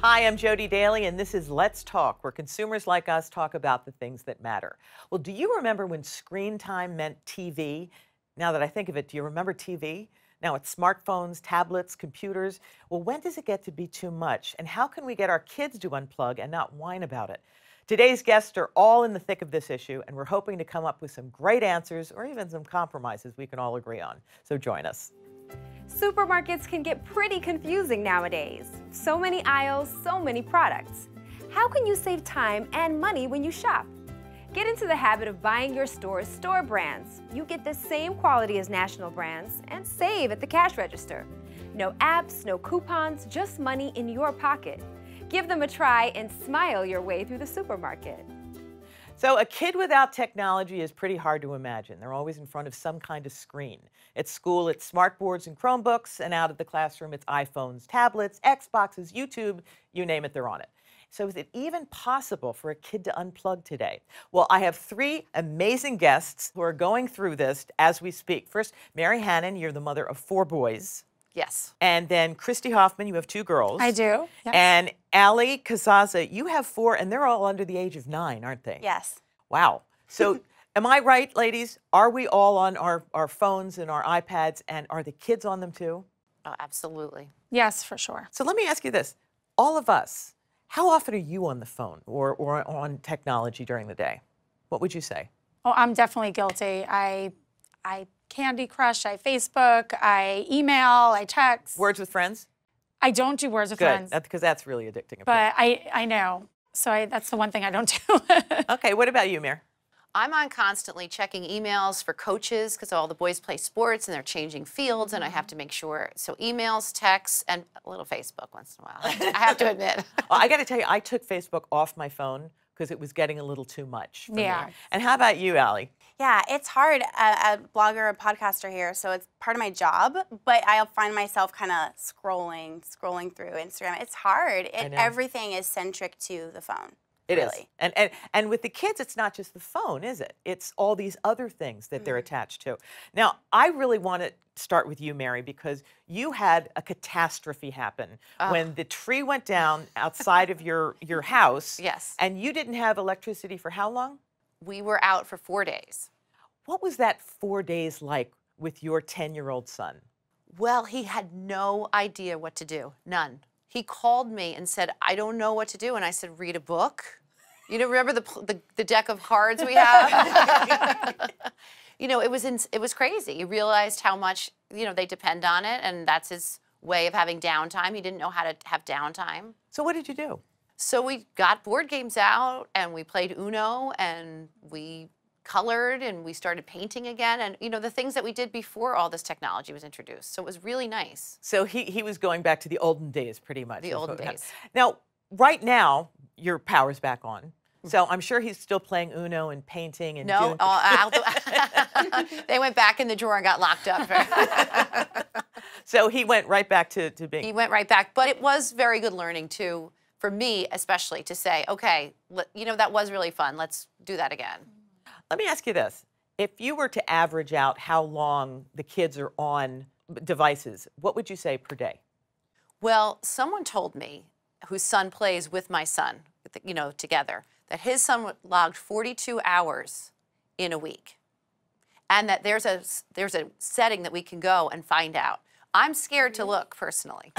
Hi, I'm Jodi Daly, and this is Let's Talk, where consumers like us talk about the things that matter. Well, do you remember when screen time meant TV? Now that I think of it, do you remember TV? Now it's smartphones, tablets, computers. Well, when does it get to be too much? And how can we get our kids to unplug and not whine about it? Today's guests are all in the thick of this issue, and we're hoping to come up with some great answers or even some compromises we can all agree on. So join us. Supermarkets can get pretty confusing nowadays. So many aisles, so many products. How can you save time and money when you shop? Get into the habit of buying your store's store brands. You get the same quality as national brands and save at the cash register. No apps, no coupons, just money in your pocket. Give them a try and smile your way through the supermarket. So a kid without technology is pretty hard to imagine. They're always in front of some kind of screen. At school, it's smartboards and Chromebooks, and out of the classroom, it's iPhones, tablets, Xboxes, YouTube, you name it, they're on it. So is it even possible for a kid to unplug today? Well, I have three amazing guests who are going through this as we speak. First, Mary Hannon, you're the mother of 4 boys. Yes. And then Christy Hoffman, you have 2 girls. I do, yes. And Allie Casazza, you have 4, and they're all under the age of 9, aren't they? Yes. Wow. So am I right, ladies? Are we all on our phones and our iPads, and are the kids on them too? Oh, absolutely. Yes, for sure. So let me ask you this. All of us, how often are you on the phone or on technology during the day? What would you say? Oh, I'm definitely guilty. I Candy Crush, I Facebook, I email, I text. Words with friends? I don't do words with friends. Good, because that's really addicting. But I know. So that's the one thing I don't do. Okay, what about you, Mir? I'm on constantly checking emails for coaches because all the boys play sports and they're changing fields and I have to make sure. So emails, texts, and a little Facebook once in a while. I have to admit. Well, I got to tell you, I took Facebook off my phone because it was getting a little too much for Yeah. me. And how about you, Allie? Yeah, it's hard. A blogger, a podcaster here, so it's part of my job. But I'll find myself kind of scrolling through Instagram. It's hard. Everything is centric to the phone. It really is. And with the kids, it's not just the phone, is it? It's all these other things that they're attached to. Now, I really want to start with you, Mary, because you had a catastrophe happen when the tree went down outside of your house. Yes. And you didn't have electricity for how long? We were out for 4 days. What was that 4 days like with your 10-year-old son? Well, he had no idea what to do. None. He called me and said, I don't know what to do. And I said, read a book. You know, remember the deck of cards we have? You know, it was crazy. He realized how much, you know, they depend on it, and that's his way of having downtime. He didn't know how to have downtime. So what did you do? So we got board games out, and we played Uno, and we colored, and we started painting again, and you know, the things that we did before all this technology was introduced. So it was really nice. So he was going back to the olden days, pretty much. The olden days. Now, right now, your power's back on. So I'm sure he's still playing Uno and painting and no, they went back in the drawer and got locked up. So he went right back to being. He went right back, but it was very good learning too, for me especially, to say, okay, you know, that was really fun. Let's do that again. Let me ask you this. If you were to average out how long the kids are on devices, what would you say per day? Well, someone told me, whose son plays with my son, you know, together, that his son logged 42 hours in a week. And that there's a setting that we can go and find out. I'm scared to look, personally.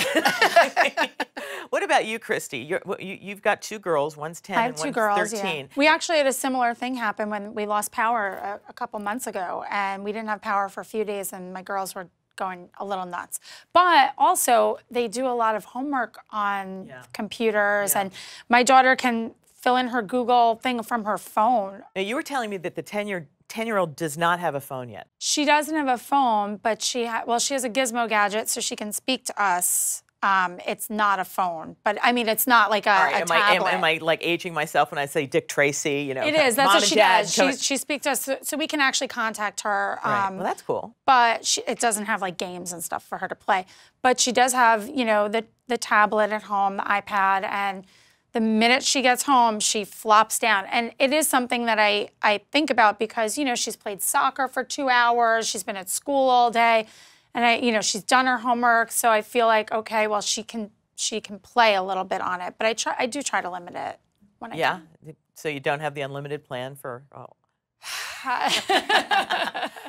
What about you, Christy? You've got 2 girls. One's 10 and one's 13. Yeah. We actually had a similar thing happen when we lost power a couple months ago, and we didn't have power for a few days, and my girls were going a little nuts. But also, they do a lot of homework on computers, and my daughter can fill in her Google thing from her phone. Now, you were telling me that the 10-year-old does not have a phone yet. She doesn't have a phone, but she has a gizmo gadget, so she can speak to us. It's not a phone, but I mean, it's not like a tablet. Am I like aging myself when I say Dick Tracy? You know, it is. That's Mom what and she Dad does. She speaks to us, so we can actually contact her. Right. Well, that's cool. But it doesn't have like games and stuff for her to play. But she does have, you know, the tablet at home, the iPad, and the minute she gets home, she flops down. And it is something that I think about because, you know, she's played soccer for 2 hours, she's been at school all day, and you know, she's done her homework, so I feel like, okay, well, she can she can play a little bit on it. But I do try to limit it when I can. Yeah. So you don't have the unlimited plan for. Oh.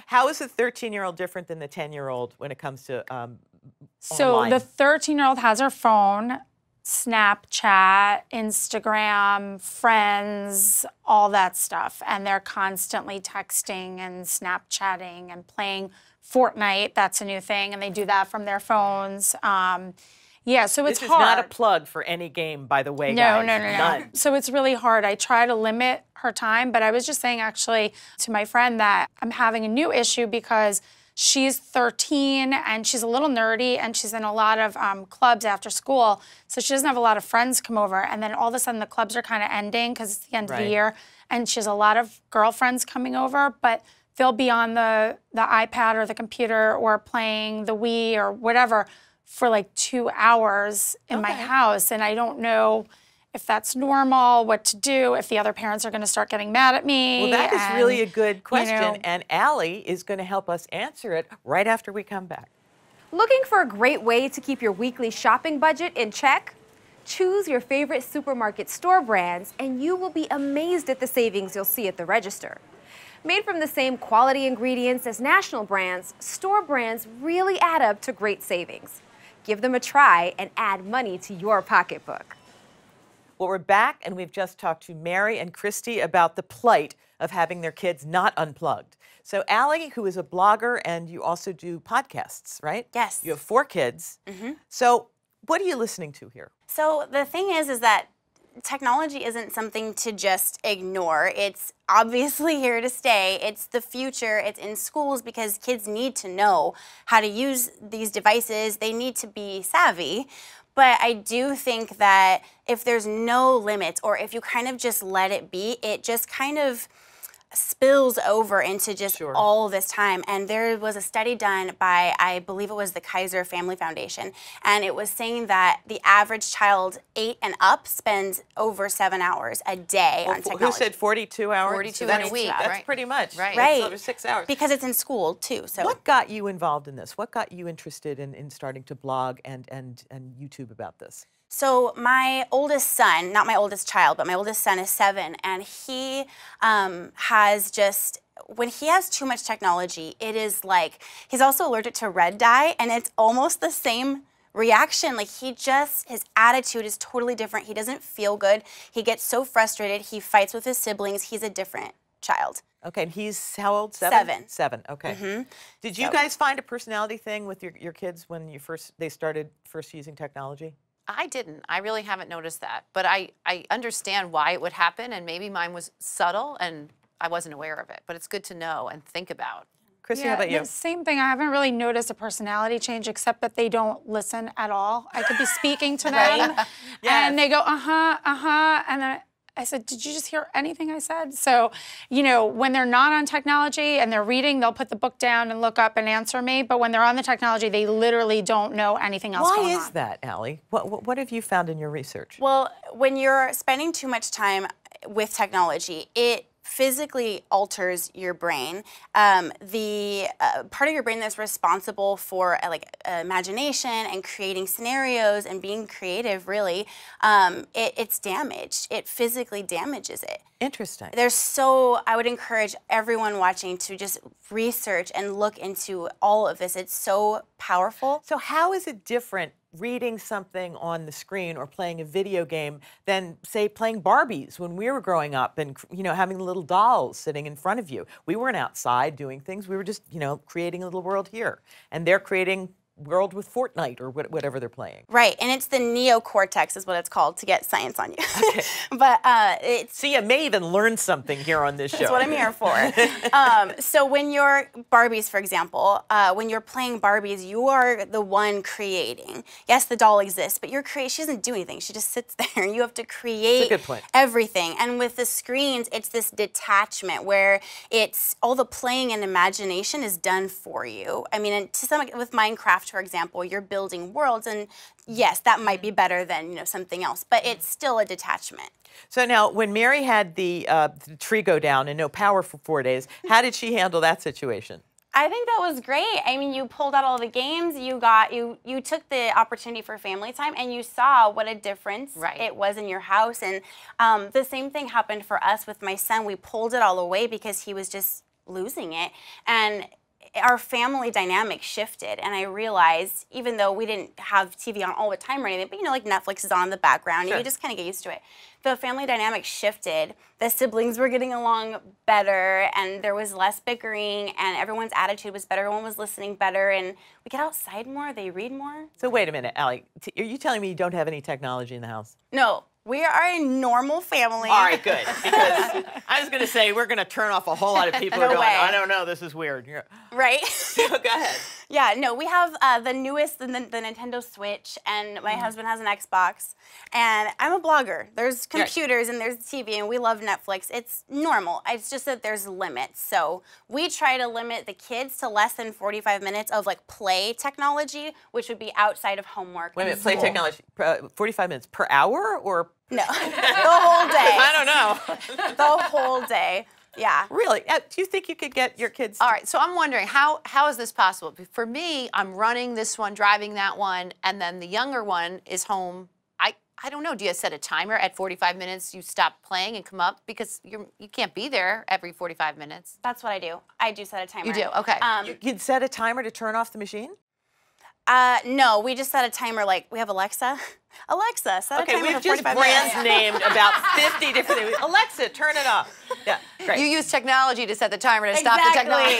How is a 13-year-old different than the 10-year-old when it comes to So online? the 13-year-old has her phone, Snapchat, Instagram, friends, all that stuff. And they're constantly texting and Snapchatting and playing Fortnite. That's a new thing. And they do that from their phones. Yeah, so it's this hard. This is not a plug for any game, by the way, No, guys. no. None. So it's really hard. I try to limit her time, but I was just saying actually to my friend that I'm having a new issue because she's 13 and she's a little nerdy and she's in a lot of clubs after school. So she doesn't have a lot of friends come over. And then all of a sudden the clubs are kind of ending because it's the end of the year. And she has a lot of girlfriends coming over, but they'll be on the iPad or the computer or playing the Wii or whatever for like 2 hours in my house. And I don't know if that's normal, what to do, if the other parents are going to start getting mad at me. Well, that is really a good question, you know, and Allie is going to help us answer it right after we come back. Looking for a great way to keep your weekly shopping budget in check? Choose your favorite supermarket store brands, and you will be amazed at the savings you'll see at the register. Made from the same quality ingredients as national brands, store brands really add up to great savings. Give them a try and add money to your pocketbook. Well, we're back, and we've just talked to Mary and Christy about the plight of having their kids not unplugged. So, Allie, who is a blogger, and you also do podcasts, right? Yes. You have 4 kids. So, what are you listening to here? So the thing is that technology isn't something to just ignore. It's obviously here to stay. It's the future. It's in schools because kids need to know how to use these devices. They need to be savvy. But I do think that if there's no limits or if you kind of just let it be, it just kind of spills over into just all this time. And there was a study done by, I believe it was the Kaiser Family Foundation, and it was saying that the average child 8 and up spends over 7 hours a day on technology. Who said 42 hours? 42 That's, in a week, That's right. pretty much. Right. That's over 6 hours. Because it's in school too. So What got you involved in this? What got you interested in starting to blog and YouTube about this? So my oldest son, not my oldest child, but my oldest son is 7, and he has just, when he has too much technology, it is like, he's also allergic to red dye, and it's almost the same reaction. Like his attitude is totally different. He doesn't feel good. He gets so frustrated. He fights with his siblings. He's a different child. Okay, and he's how old? 7? 7. Okay. Did you guys find a personality thing with your kids when they started using technology? I didn't. I really haven't noticed that. But I understand why it would happen, and maybe mine was subtle, and I wasn't aware of it. But it's good to know and think about. Christy, how about you? The same thing. I haven't really noticed a personality change except that they don't listen at all. I could be speaking to them, and they go, and then I said, did you just hear anything I said? So, you know, when they're not on technology and they're reading, they'll put the book down and look up and answer me. But when they're on the technology, they literally don't know anything else going on. Why is that, Allie? What have you found in your research? Well, when you're spending too much time with technology, it physically alters your brain. The part of your brain that's responsible for imagination and creating scenarios and being creative, really, it's damaged. It physically damages it. Interesting. I would encourage everyone watching to just research and look into all of this. It's so powerful. So how is it different reading something on the screen or playing a video game than, say, playing Barbies when we were growing up and, you know, having little dolls sitting in front of you? We weren't outside doing things. We were just, you know, creating a little world here. And they're creating world with Fortnite or whatever they're playing. Right, and it's the neocortex is what it's called, to get science on you. Okay. But it's... See, you may even learn something here on this show. That's what I'm here for. So when you're Barbies, for example, when you're playing Barbies, you are the one creating. Yes, the doll exists, but she doesn't do anything. She just sits there. You have to create everything. And with the screens, it's this detachment where it's all the playing and imagination is done for you. I mean, with Minecraft, for example, you're building worlds, and yes, that might be better than something else, but it's still a detachment. So now, when Mary had the tree go down and no power for 4 days, how did she handle that situation? I think that was great. I mean, you pulled out all the games. You took the opportunity for family time, and you saw what a difference it was in your house. And the same thing happened for us with my son. We pulled it all away because he was just losing it, and our family dynamic shifted. And I realized, even though we didn't have TV on all the time or anything, but you know, like Netflix is on in the background, and you just kind of get used to it. The family dynamic shifted. The siblings were getting along better, and there was less bickering, and everyone's attitude was better. Everyone was listening better, and we get outside more. They read more. So wait a minute, Allie. Are you telling me you don't have any technology in the house? No. We are a normal family. All right, good. Because I was going to say, we're going to turn off a whole lot of people who are going, I don't know, this is weird. Right? So go ahead. Yeah, no, we have the newest, the Nintendo Switch, and my husband has an Xbox. And I'm a blogger. There's computers and there's TV, and we love Netflix. It's normal. It's just that there's limits. So we try to limit the kids to less than 45 minutes of like play technology, which would be outside of homework. Wait a minute, play technology, 45 minutes per hour or? No, the whole day. I don't know. The whole day. Yeah. Really? Do you think you could get your kids? All right, so I'm wondering, how is this possible? For me, I'm running this one, driving that one, and then the younger one is home. I don't know, do you set a timer at 45 minutes, you stop playing and come up? Because you can't be there every 45 minutes. That's what I do. I do set a timer. You do, okay. You'd set a timer to turn off the machine? No, we just set a timer, like, we have Alexa. Alexa, set a timer we've for just 45 brands minutes. named about 50 different things. Alexa, turn it off. Yeah, great. You use technology to set the timer to stop the technology.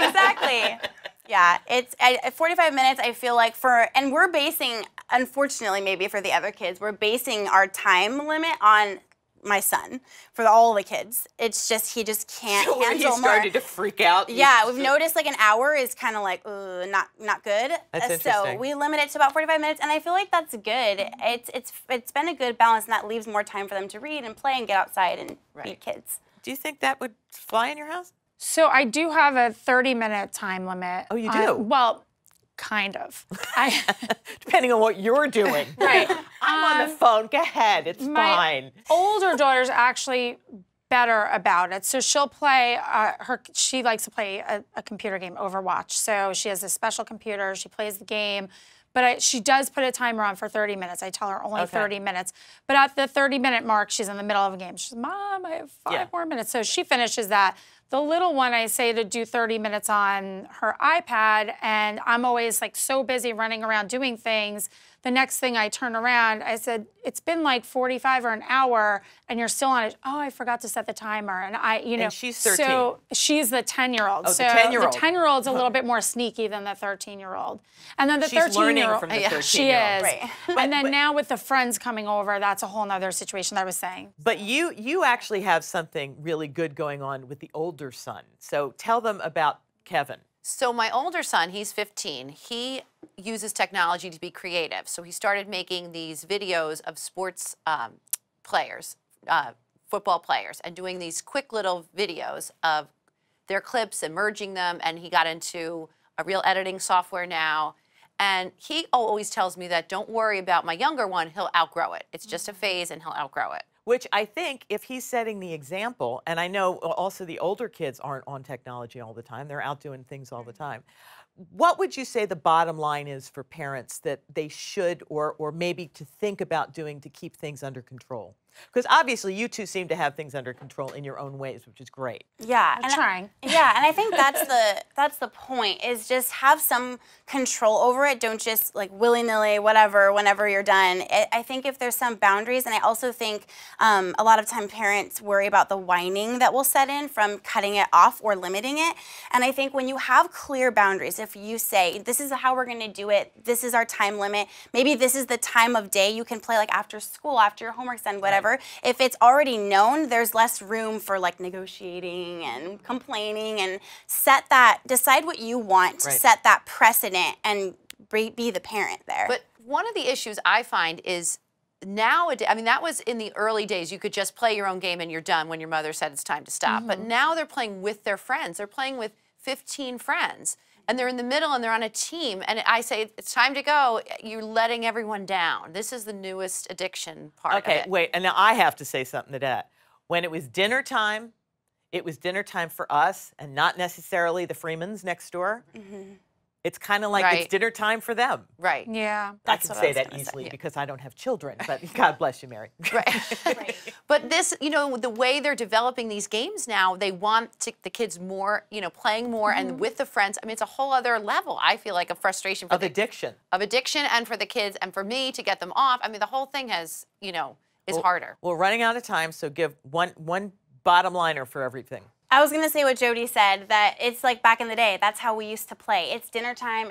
Exactly. Yeah, it's at 45 minutes, I feel like and we're basing, unfortunately maybe for the other kids, we're basing our time limit on my son, for all the kids. It's just, he just can't handle more. So he started to freak out? Yeah, we've noticed like an hour is kind of like, not good. That's interesting. So we limit it to about 45 minutes, and I feel like that's good. It's been a good balance, and that leaves more time for them to read and play and get outside and be kids. Do you think that would fly in your house? So I do have a 30-minute time limit. Oh, you do? Well, kind of. Depending on what you're doing. Right. I'm on the phone. Go ahead. It's fine. Older daughter's actually better about it. So she'll play, she likes to play a computer game, Overwatch. So she has a special computer. She plays the game. But she does put a timer on for 30 minutes. I tell her only 30 minutes. But at the 30-minute mark, she's in the middle of a game. She says, Mom, I have 5 more minutes. So she finishes that. The little one, I say to do 30 minutes on her iPad, and I'm always like so busy running around doing things. The next thing I turn around, I said, it's been like 45 or an hour, and you're still on it. Oh, I forgot to set the timer. And And she's 13. So she's the 10-year-old. Oh, so the 10-year-old. The 10-year-old's a little bit more sneaky than the 13-year-old. And then the She's 13-year-old. learning from the 13-year-old. She is. Right. And then now with the friends coming over, that's a whole nother situation that I was saying. But you actually have something really good going on with the older son. So tell them about Kevin. So my older son, he's 15, he uses technology to be creative. So he started making these videos of sports players, football players, and doing these quick little videos of their clips and merging them, and he got into a real editing software now. And he always tells me that don't worry about my younger one, he'll outgrow it. It's just a phase and he'll outgrow it. Which I think if he's setting the example, and I know also the older kids aren't on technology all the time, they're out doing things all the time. What would you say the bottom line is for parents that they should or maybe to think about doing to keep things under control? Because obviously you two seem to have things under control in your own ways, which is great. Yeah, I'm trying. Yeah, and I think that's the point, is just have some control over it. Don't just like willy-nilly, whatever, whenever you're done. I think if there's some boundaries, and I also think a lot of time parents worry about the whining that will set in from cutting it off or limiting it. And I think when you have clear boundaries, if you say, this is how we're gonna do it, this is our time limit, maybe this is the time of day you can play, like after school, after your homework's done, whatever. If it's already known, there's less room for like negotiating and complaining, and decide what you want, set that precedent, and be the parent there. But one of the issues I find is nowadays, I mean, that was in the early days, you could just play your own game and you're done when your mother said it's time to stop. But now they're playing with their friends. They're playing with 15 friends. And they're in the middle and they're on a team. And I say, it's time to go. You're letting everyone down. This is the newest addiction part of it. Okay, wait, and now I have to say something to that. When it was dinner time, it was dinner time for us and not necessarily the Freemans next door, it's kind of like it's dinner time for them. Right. Yeah. I can say that easily because I don't have children, but God bless you, Mary. Right. But this, you know, the way they're developing these games now, they want the kids more, you know, playing more and with the friends. I mean, it's a whole other level, I feel like, of frustration. For addiction. Of addiction and for the kids and for me to get them off. I mean, the whole thing has, you know, is harder. We're running out of time, so give one bottom liner for everything. I was going to say what Jodi said, that it's like back in the day. That's how we used to play. It's dinner time.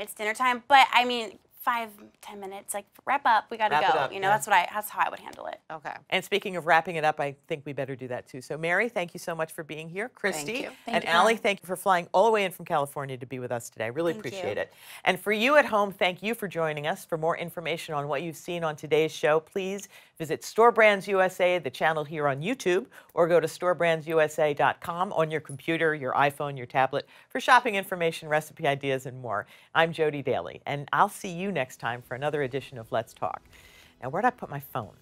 But I mean, 5-10 minutes, like wrap up, we got to go. You know, that's how I would handle it. Okay. And speaking of wrapping it up, I think we better do that too. So Mary, thank you so much for being here. Christy and Allie, thank you for flying all the way in from California to be with us today. I really appreciate it. And for you at home, thank you for joining us. For more information on what you've seen on today's show, please visit Store Brands USA, the channel here on YouTube, or go to storebrandsusa.com on your computer, your iPhone, your tablet for shopping information, recipe ideas, and more. I'm Jodi Daly, and I'll see you next time for another edition of Let's Talk. Now, where'd I put my phone?